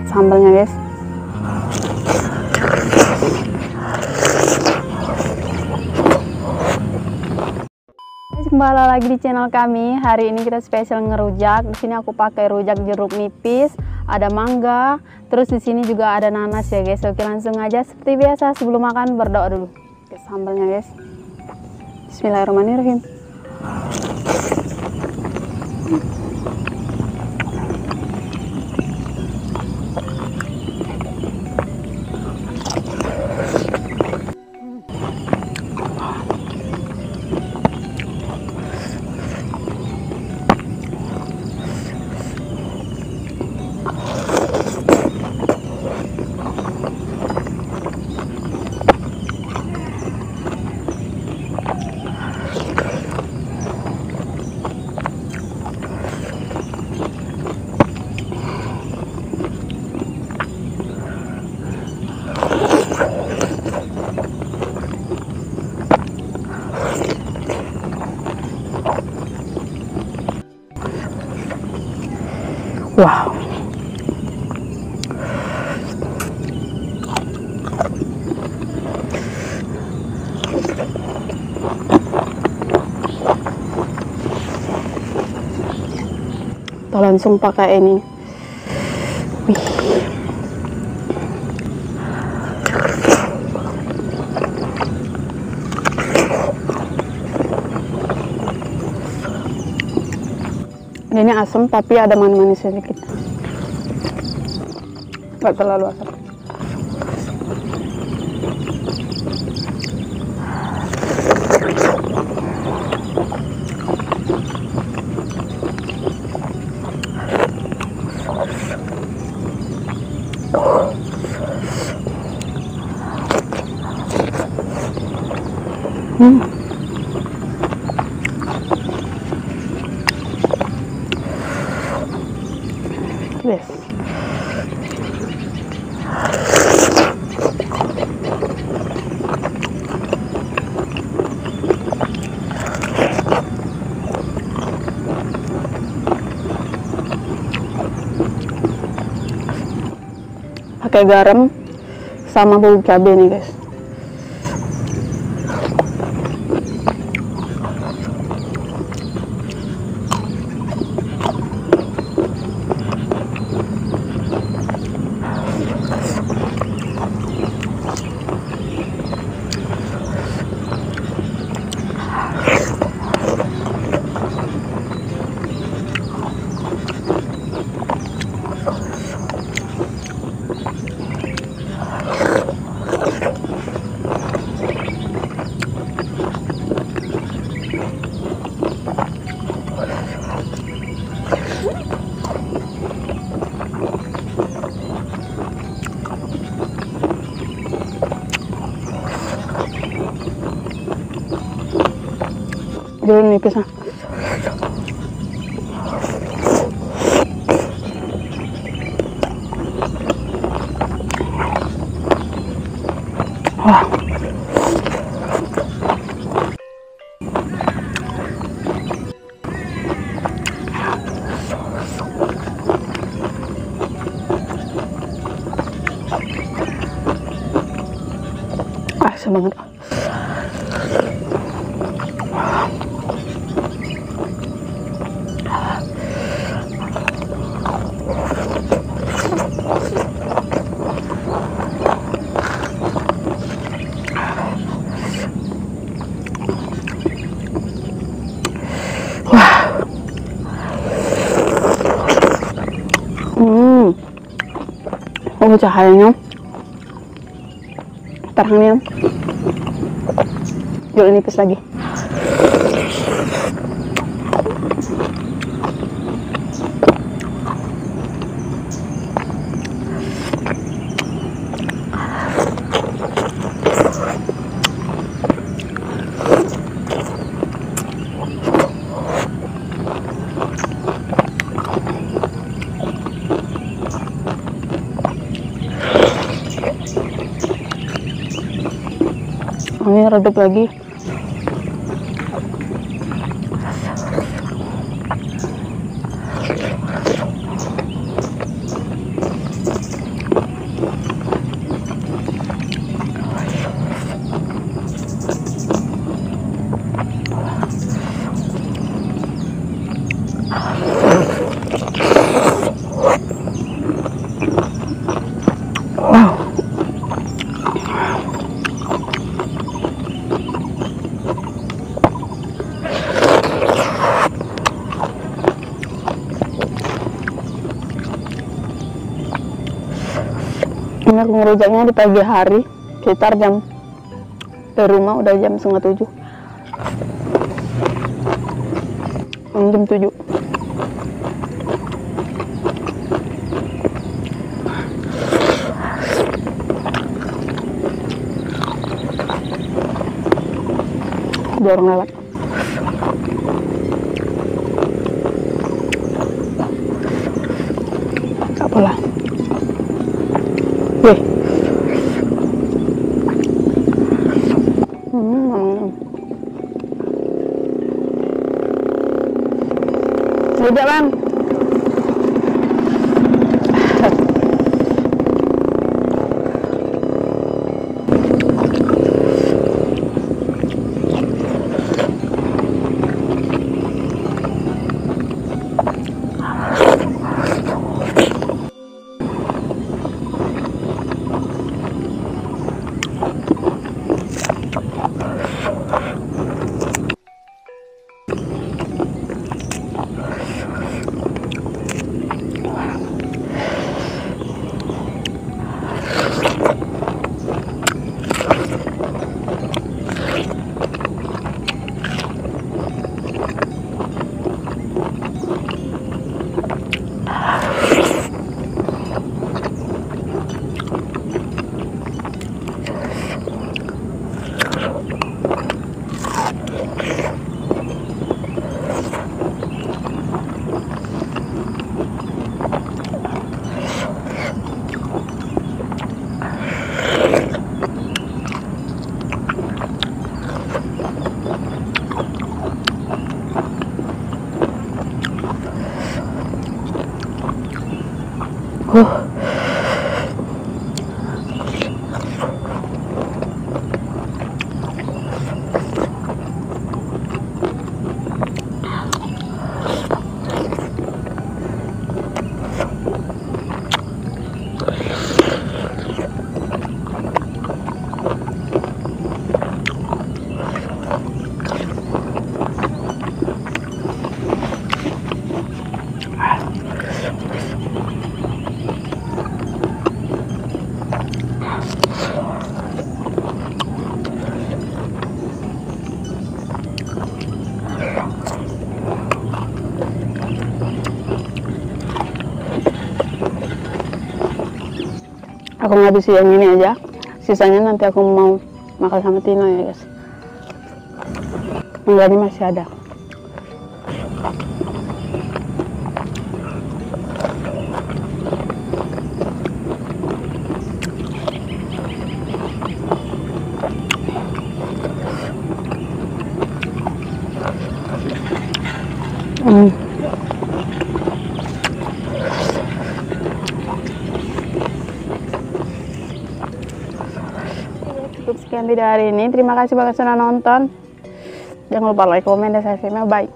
sambalnya guys. Kembali lagi di channel kami. Hari ini kita spesial ngerujak. Di sini aku pakai rujak jeruk nipis, ada mangga, terus di sini juga ada nanas ya guys. Oke, langsung aja seperti biasa sebelum makan berdoa dulu. Oke, sambalnya guys. Bismillahirrahmanirrahim. Wow. Kita langsung pakai ini. Wih. Ini asam tapi ada manis-manis sedikit, nggak terlalu asam. Yes. Pakai garam sama bubuk cabai nih guys. Jeruk nipisnya. Wah. Asam banget. Oh, cahayanya terangnya jeruk nipis lagi. Ini redup lagi. Ini aku ngerujaknya di pagi hari, sekitar jam dari rumah udah jam 6:30. Jam 7. Dorong lewat. Apalah. Weh. Udah bang. Aku ngabisi yang ini aja, sisanya nanti aku mau makan sama Tina ya guys. Enggak, ini masih ada. Cukup sekian video hari ini. Terima kasih banget sudah nonton. Jangan lupa like, komen, dan subscribe. Bye.